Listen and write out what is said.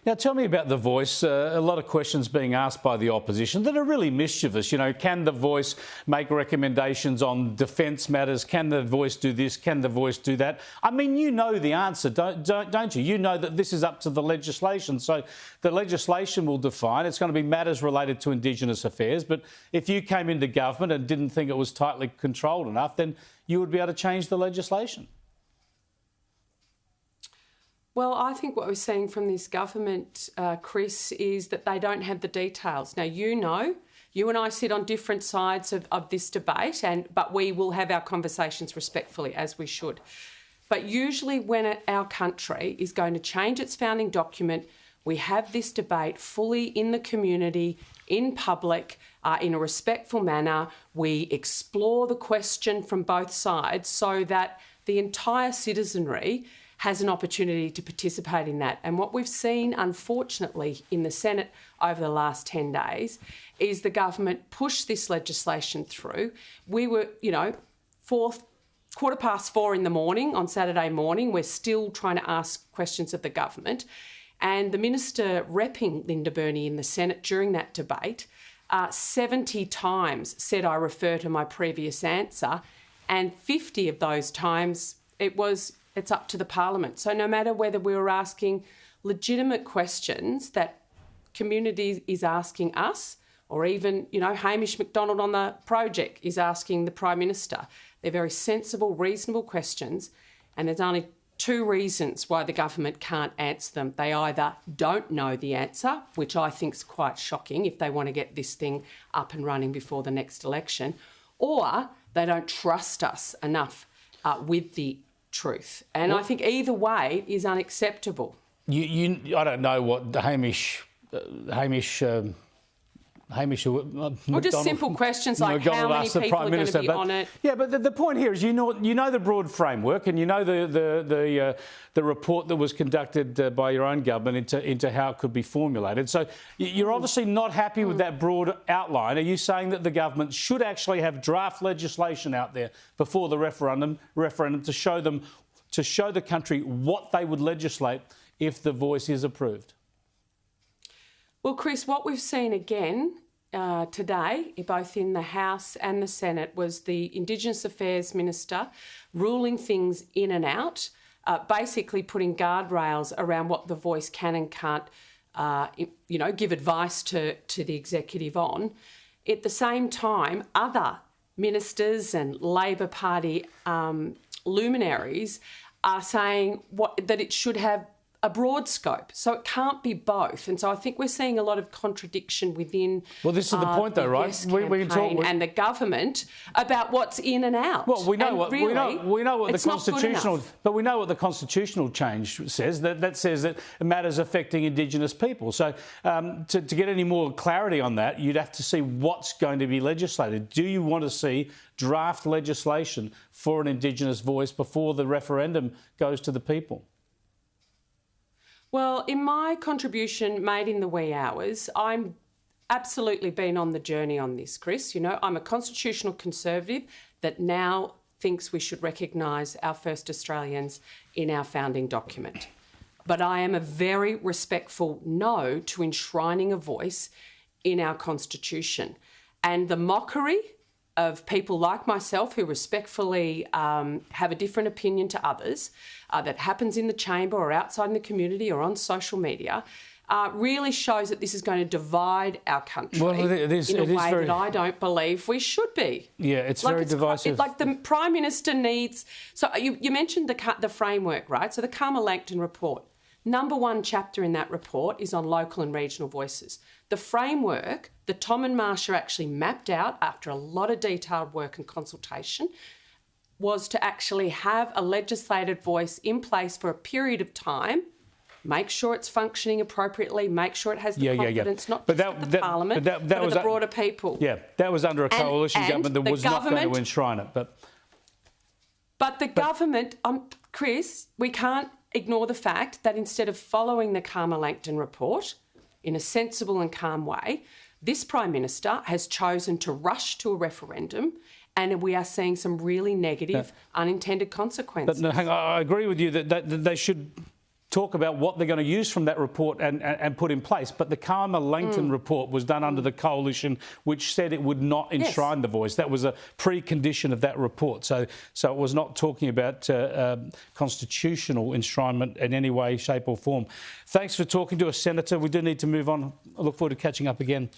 Now, tell me about The Voice. A lot of questions being asked by the opposition that are really mischievous. You know, can The Voice make recommendations on defence matters? Can The Voice do this? Can The Voice do that? I mean, you know the answer, don't you? You know that this is up to the legislation. So the legislation will define. It's going to be matters related to Indigenous affairs. But if you came into government and didn't think it was tightly controlled enough, then you would be able to change the legislation. Well, I think what we're seeing from this government, Chris, is that they don't have the details. Now, you know, you and I sit on different sides of this debate, but we will have our conversations respectfully, as we should. But usually when our country is going to change its founding document, we have this debate fully in the community, in public, in a respectful manner. We explore the question from both sides so that the entire citizenry has an opportunity to participate in that. And what we've seen, unfortunately, in the Senate over the last 10 days is the government push this legislation through. We were, you know, 4:15 in the morning on Saturday morning, we're still trying to ask questions of the government. And the minister repping Linda Burney in the Senate during that debate 70 times said, "I refer to my previous answer," and 50 of those times it's up to the Parliament. So no matter whether we were asking legitimate questions that community is asking us, or even, you know, Hamish McDonald on the project is asking the Prime Minister, they're very sensible, reasonable questions, and there's only two reasons why the government can't answer them. They either don't know the answer, which I think is quite shocking if they want to get this thing up and running before the next election, or they don't trust us enough with the truth. And I think either way is unacceptable. I don't know what Hamish Or just simple questions like how many people are going to be on it. Yeah, but the point here is you know the broad framework, and you know the report that was conducted by your own government into how it could be formulated. So you're obviously not happy with that broad outline. Are you saying that the government should actually have draft legislation out there before the referendum to show the country what they would legislate if The Voice is approved? Well, Chris, what we've seen again today, both in the House and the Senate, was the Indigenous Affairs Minister ruling things in and out, basically putting guardrails around what The Voice can and can't, give advice to the executive on. At the same time, other ministers and Labor Party luminaries are saying that it should have a broad scope, so it can't be both. And so I think we're seeing a lot of contradiction within. Well, this is the point, though, right? We can talk and the government about what's in and out. Well, we know what the constitutional change says. That says that it matters affecting Indigenous people. So to get any more clarity on that, you'd have to see what's going to be legislated. Do you want to see draft legislation for an Indigenous voice before the referendum goes to the people? Well, in my contribution made in the wee hours, I'm absolutely been on the journey on this, Chris. You know, I'm a constitutional conservative that now thinks we should recognise our first Australians in our founding document. But I am a very respectful no to enshrining a voice in our constitution. And the mockery of people like myself who respectfully have a different opinion to others that happens in the chamber or outside in the community or on social media really shows that this is going to divide our country in a way that I don't believe we should be. Yeah, it's very divisive. Like the Prime Minister needs... So you mentioned the framework, right? So the Carmel-Langton report. Number one chapter in that report is on local and regional voices. The framework that Tom and Marsha actually mapped out after a lot of detailed work and consultation was to actually have a legislated voice in place for a period of time, make sure it's functioning appropriately, make sure it has the confidence, not just of the Parliament, but of the broader people. Yeah, that was under a coalition government that was not going to enshrine it. But the government, Chris, we can't ignore the fact that instead of following the Carmel-Langton report in a sensible and calm way, this Prime Minister has chosen to rush to a referendum, and we are seeing some really negative unintended consequences. But no, hang on, I agree with you that they should talk about what they're going to use from that report and put in place. But the Calma-Langton report was done under the coalition, which said it would not enshrine the voice. That was a precondition of that report. So it was not talking about constitutional enshrinement in any way, shape or form. Thanks for talking to us, Senator. We do need to move on. I look forward to catching up again.